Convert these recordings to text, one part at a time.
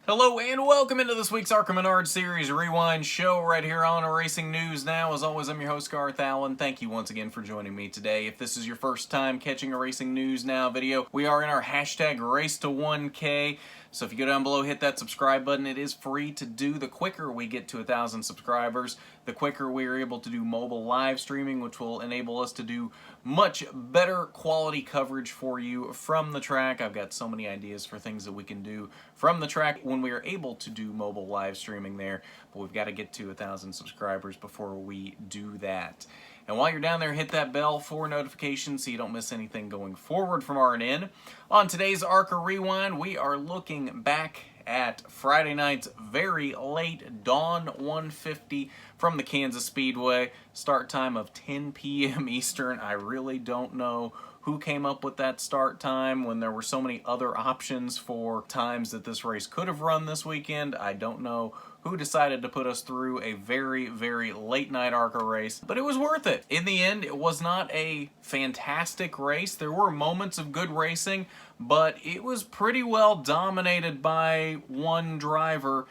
Hello and welcome into this week's ARCA Series Rewind show right here on Racing News Now. As always, I'm your host, Garth Allen. Thank you once again for joining me today. If this is your first time catching a Racing News Now video, we are in our hashtag Race to 1K. So if you go down below, hit that subscribe button. It is free to do. The quicker we get to 1,000 subscribers, the quicker we are able to do mobile live streaming, which will enable us to do much better quality coverage for you from the track. I've got so many ideas for things that we can do from the track when we are able to do mobile live streaming there, but we've got to get to 1,000 subscribers before we do that. And while you're down there, hit that bell for notifications so you don't miss anything going forward from RNN. On today's ARCA Rewind, we are looking back at Friday night's very late dawn 150 from the Kansas Speedway. Start time of 10 p.m. Eastern. I really don't know who came up with that start time when there were so many other options for times that this race could have run this weekend. I don't know who decided to put us through a very, very late night ARCA race, but it was worth it. In the end, it was not a fantastic race. There were moments of good racing, but it was pretty well dominated by one driver,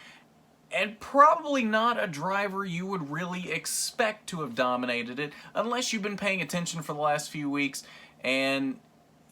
and probably not a driver you would really expect to have dominated it unless you've been paying attention for the last few weeks and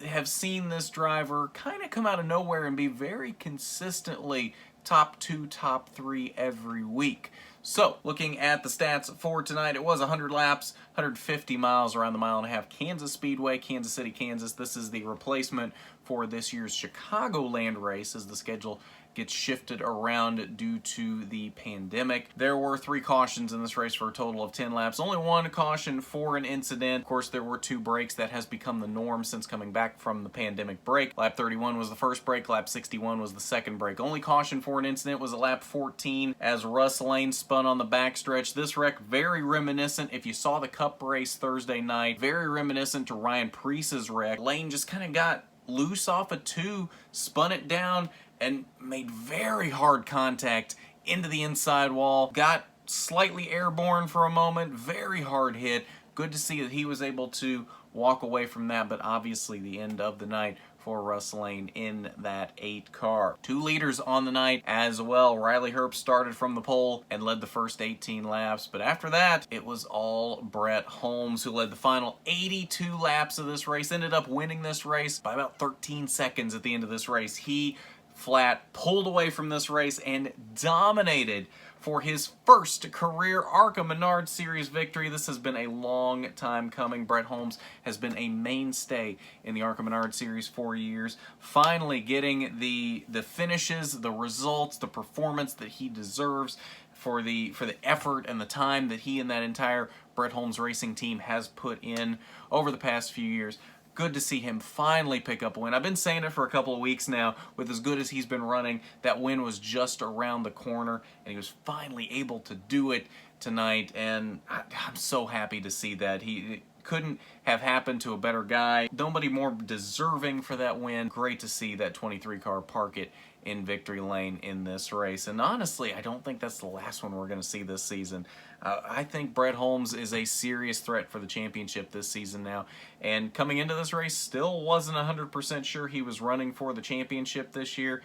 have seen this driver kind of come out of nowhere and be very consistently top 2, top 3 every week. So, looking at the stats for tonight, it was 100 laps, 150 miles around the mile-and-a-half Kansas Speedway, Kansas City, Kansas. This is the replacement for this year's Chicagoland race as the schedule gets shifted around due to the pandemic. There were 3 cautions in this race for a total of 10 laps. Only 1 caution for an incident. Of course, there were 2 breaks. That has become the norm since coming back from the pandemic break. Lap 31 was the first break. Lap 61 was the second break. Only caution for an incident was at lap 14 as Russ Lane spun on the backstretch. This wreck very reminiscent, if you saw the Cup race Thursday night, very reminiscent to Ryan Preece's wreck. Lane just kind of got loose off a 2, spun it down, and made very hard contact into the inside wall. Got slightly airborne for a moment, very hard hit. Good to see that he was able to walk away from that, but obviously the end of the night for Russ Lane in that 8 car. 2 leaders on the night as well. Riley Herbst started from the pole and led the first 18 laps, but after that, it was all Brett Holmes who led the final 82 laps of this race, ended up winning this race by about 13 seconds at the end of this race. He flat pulled away from this race and dominated for his first career ARCA Series victory. This has been a long time coming. Brett Holmes has been a mainstay in the ARCA Series for years. Finally getting the finishes, the results, the performance that he deserves for the effort and the time that he and that entire Brett Holmes racing team has put in over the past few years. Good to see him finally pick up a win. I've been saying it for a couple of weeks now. With as good as he's been running, that win was just around the corner, and he was finally able to do it tonight, and I'm so happy to see that. It couldn't have happened to a better guy. Nobody more deserving for that win. Great to see that 23 car park it in victory lane in this race. And honestly, I don't think that's the last one we're going to see this season. I think Brett Holmes is a serious threat for the championship this season now. And coming into this race, still wasn't 100% sure he was running for the championship this year.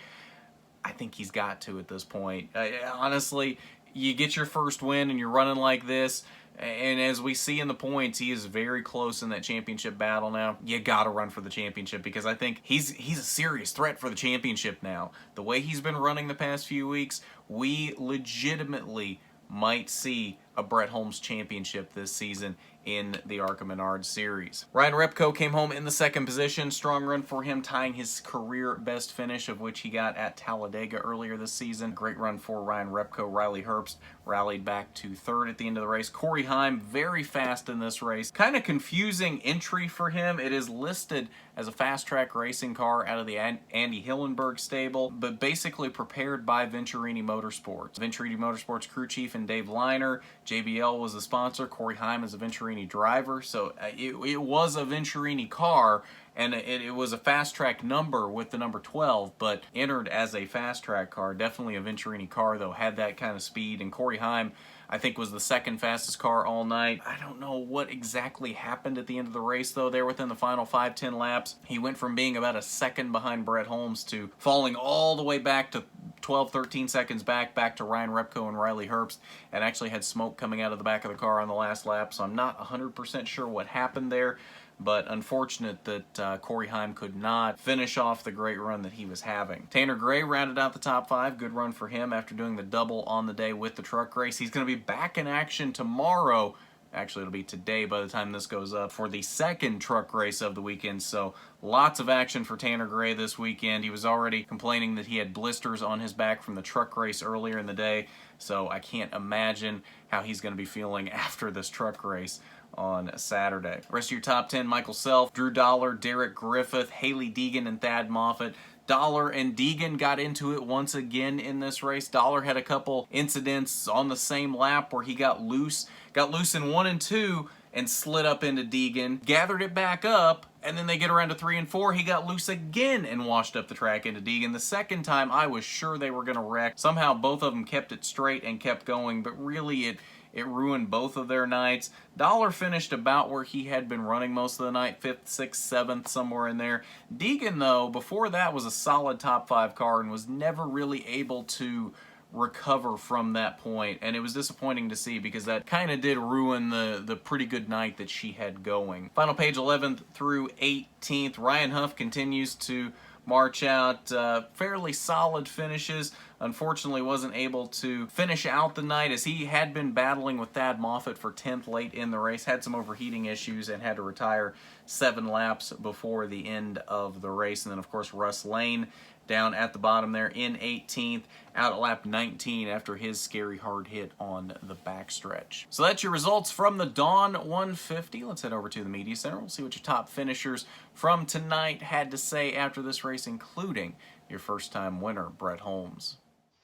I think he's got to at this point. Honestly, you get your first win and you're running like this, and as we see in the points, he is very close in that championship battle now. You got to run for the championship because I think he's a serious threat for the championship now. The way he's been running the past few weeks, we legitimately might see a Brett Holmes championship this season in the ARCA Series. Ryan Repko came home in the second position. Strong run for him, tying his career best finish of which he got at Talladega earlier this season. Great run for Ryan Repko. Riley Herbst rallied back to third at the end of the race. Corey Heim, very fast in this race. Kind of confusing entry for him. It is listed as a fast track racing car out of the Andy Hillenberg stable, but basically prepared by Venturini Motorsports. Venturini Motorsports crew chief and Dave Liner. JBL was the sponsor. Corey Heim is a Venturini driver, so it was a Venturini car, and it was a fast track number with the number 12, but entered as a fast track car. Definitely a Venturini car, though, had that kind of speed. And Corey Heim, I think, was the second fastest car all night. I don't know what exactly happened at the end of the race, though. There within the final 5-10 laps, he went from being about a second behind Brett Holmes to falling all the way back to 12, 13 seconds back to Ryan Repko and Riley Herbst, and actually had smoke coming out of the back of the car on the last lap, so I'm not 100% sure what happened there. But unfortunate that Corey Heim could not finish off the great run that he was having. Tanner Gray rounded out the top 5. Good run for him after doing the double on the day with the truck race. He's going to be back in action tomorrow. Actually, it'll be today by the time this goes up for the second truck race of the weekend. So lots of action for Tanner Gray this weekend. He was already complaining that he had blisters on his back from the truck race earlier in the day. So I can't imagine how he's going to be feeling after this truck race on Saturday. Rest of your top 10, Michael Self, Drew Dollar, Derek Griffith, Haley Deegan, and Thad Moffitt. Dollar and Deegan got into it once again in this race. Dollar had a couple incidents on the same lap where he got loose in 1 and 2 and slid up into Deegan, gathered it back up, and then they get around to 3 and 4. He got loose again and washed up the track into Deegan. The second time, I was sure they were going to wreck. Somehow both of them kept it straight and kept going, but really it ruined both of their nights. Dollar finished about where he had been running most of the night, 5th, 6th, 7th, somewhere in there. Deegan, though, before that was a solid top 5 car and was never really able to recover from that point, and it was disappointing to see because that kind of did ruin the pretty good night that she had going. Final page 11th through 18th. Ryan Huff continues to march out fairly solid finishes. Unfortunately wasn't able to finish out the night as he had been battling with Thad Moffitt for 10th late in the race, had some overheating issues and had to retire 7 laps before the end of the race. And then of course Russ Lane down at the bottom there in 18th, out at lap 19 after his scary hard hit on the backstretch. So that's your results from the Dawn 150. Let's head over to the Media Center. We'll see what your top finishers from tonight had to say after this race, including your first-time winner, Brett Holmes.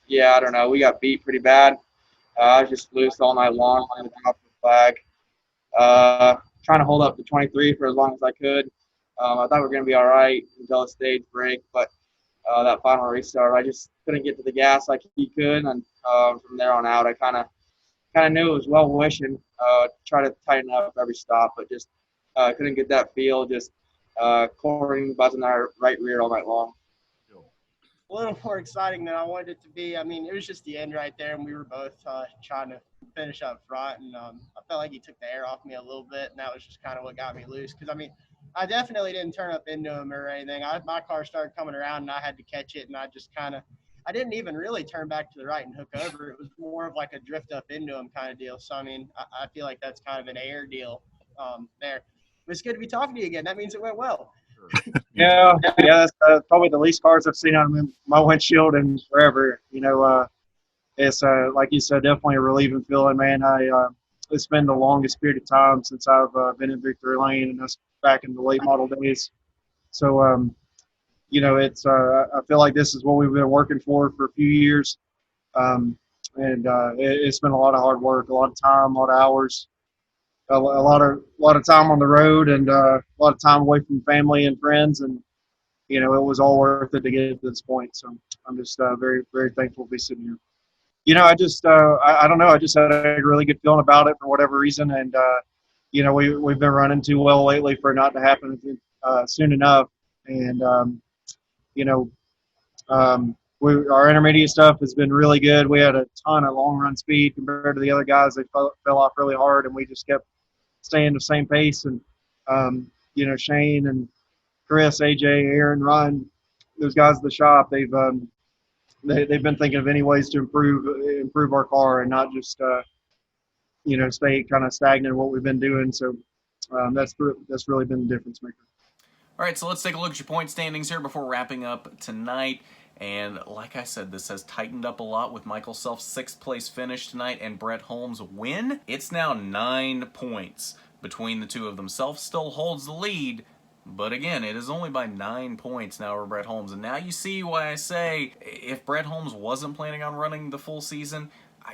Yeah, I don't know. We got beat pretty bad. I was just loose all night long on the top of the flag. Trying to hold up the 23 for as long as I could. I thought we were going to be all right until the stage break, but that final restart, I just couldn't get to the gas like he could, and from there on out, I kind of knew it was well wishing. Try to tighten up every stop, but just couldn't get that feel. Just cording, buzzing our right rear all night long. A little more exciting than I wanted it to be. I mean, it was just the end right there, and we were both trying to finish up front, and I felt like he took the air off me a little bit, and that was just kind of what got me loose. Because, I mean, I definitely didn't turn up into him or anything. My car started coming around, and I had to catch it, and I just kind of – I didn't even really turn back to the right and hook over. It was more of like a drift up into him kind of deal. So, I mean, I feel like that's kind of an air deal there. But it's good to be talking to you again. That means it went well. Yeah, that's probably the least cars I've seen on my windshield in forever. It's like you said, definitely a relieving feeling, man. It's been the longest period of time since I've been in victory lane, and that's back in the late model days. So, it's I feel like this is what we've been working for a few years, and it's been a lot of hard work, a lot of time, a lot of hours. A lot of time on the road, and a lot of time away from family and friends, and it was all worth it to get to this point. So I'm just very, very thankful to be sitting here. I just I don't know. I just had a really good feeling about it for whatever reason, and we've been running too well lately for it not to happen soon enough, and our intermediate stuff has been really good. We had a ton of long run speed compared to the other guys. They fell off really hard, and we just kept staying the same pace. And Shane and Chris, AJ, Aaron, Ryan, those guys at the shop, they've been thinking of any ways to improve our car and not just stay kind of stagnant in what we've been doing. So that's really been the difference maker. All right, so let's take a look at your point standings here before wrapping up tonight. And like I said, this has tightened up a lot with Michael Self's 6th place finish tonight and Brett Holmes' win. It's now 9 points between the two of them. Self still holds the lead, but again, it is only by 9 points now over Brett Holmes. And now you see why I say if Brett Holmes wasn't planning on running the full season,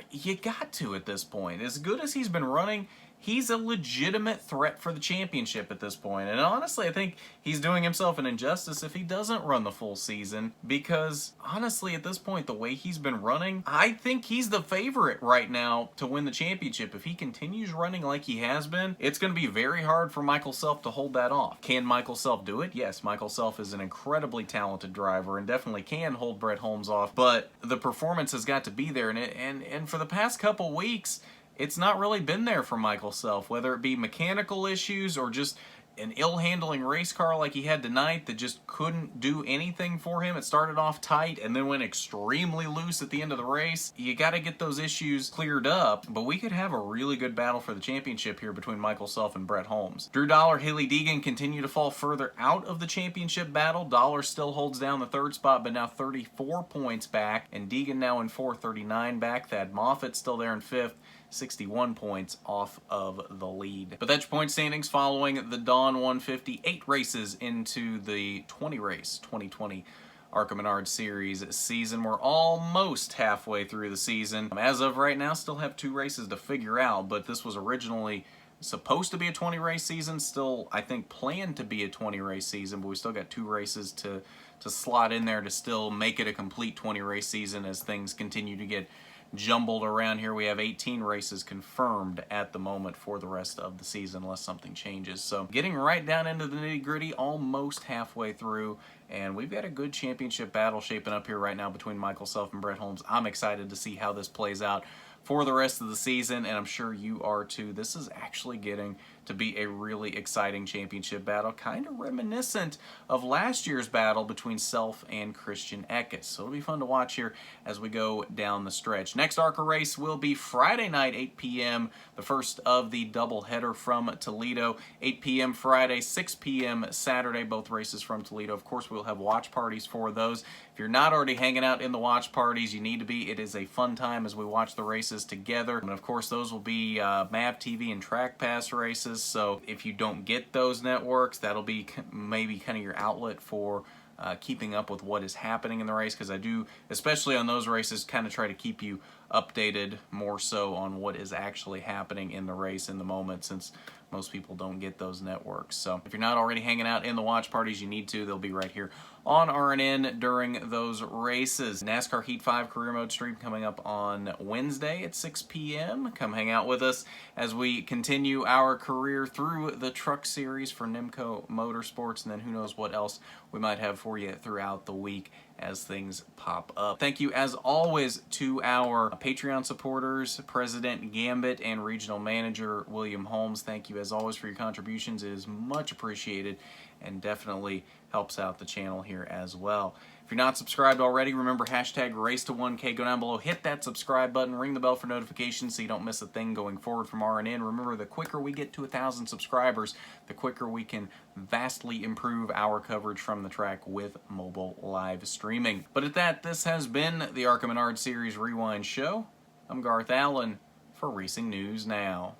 you got to at this point. As good as he's been running, he's a legitimate threat for the championship at this point. And honestly, I think he's doing himself an injustice if he doesn't run the full season, because honestly, at this point, the way he's been running, I think he's the favorite right now to win the championship. If he continues running like he has been, it's going to be very hard for Michael Self to hold that off. Can Michael Self do it? Yes, Michael Self is an incredibly talented driver and definitely can hold Brett Holmes off, but the performance has got to be there. And for the past couple weeks, it's not really been there for Michael Self, whether it be mechanical issues or just an ill-handling race car like he had tonight that just couldn't do anything for him. It started off tight and then went extremely loose at the end of the race. You got to get those issues cleared up, but we could have a really good battle for the championship here between Michael Self and Brett Holmes. Drew Dollar, Hailie Deegan continue to fall further out of the championship battle. Dollar still holds down the third spot, but now 34 points back, and Deegan now in fourth, 39 back. Thad Moffitt still there in fifth, 61 points off of the lead. But that's your point standings following the Dawn 150, 8 races into the 20-race 2020 ARCA Menard Series season. We're almost halfway through the season. As of right now, still have 2 races to figure out, but this was originally supposed to be a 20-race season, still, I think, planned to be a 20-race season, but we still got 2 races to slot in there to still make it a complete 20-race season as things continue to get jumbled around here. We have 18 races confirmed at the moment for the rest of the season unless something changes. So getting right down into the nitty-gritty, almost halfway through, and we've got a good championship battle shaping up here right now between Michael Self and Brett Holmes. I'm excited to see how this plays out for the rest of the season, and I'm sure you are too. This is actually getting to be a really exciting championship battle, kind of reminiscent of last year's battle between Self and Christian Eckes. So it'll be fun to watch here as we go down the stretch. Next ARCA race will be Friday night, 8 p.m., the first of the doubleheader from Toledo. 8 p.m. Friday, 6 p.m. Saturday, both races from Toledo. Of course, we'll have watch parties for those. If you're not already hanging out in the watch parties, you need to be. It is a fun time as we watch the races together. And of course, those will be MAV TV and Track Pass races. So if you don't get those networks, that'll be maybe kind of your outlet for keeping up with what is happening in the race, because I do, especially on those races, kind of try to keep you updated more so on what is actually happening in the race in the moment, since most people don't get those networks. So if you're not already hanging out in the watch parties, you need to. They'll be right here on RNN during those races. NASCAR Heat 5 Career Mode stream coming up on Wednesday at 6 p.m. Come hang out with us as we continue our career through the Truck Series for Nimco Motorsports, and then who knows what else we might have for you throughout the week as things pop up. Thank you, as always, to our Patreon supporters, President Gambit and Regional Manager William Holmes. Thank you, as always, for your contributions. It is much appreciated and definitely helps out the channel here as well. If you're not subscribed already, remember hashtag race to 1K. Go down below, hit that subscribe button, ring the bell for notifications so you don't miss a thing going forward from RNN. Remember, the quicker we get to 1,000 subscribers, the quicker we can vastly improve our coverage from the track with mobile live streaming. But at that, this has been the ARCA Menard Series Rewind Show. I'm Garth Allen for Racing News Now.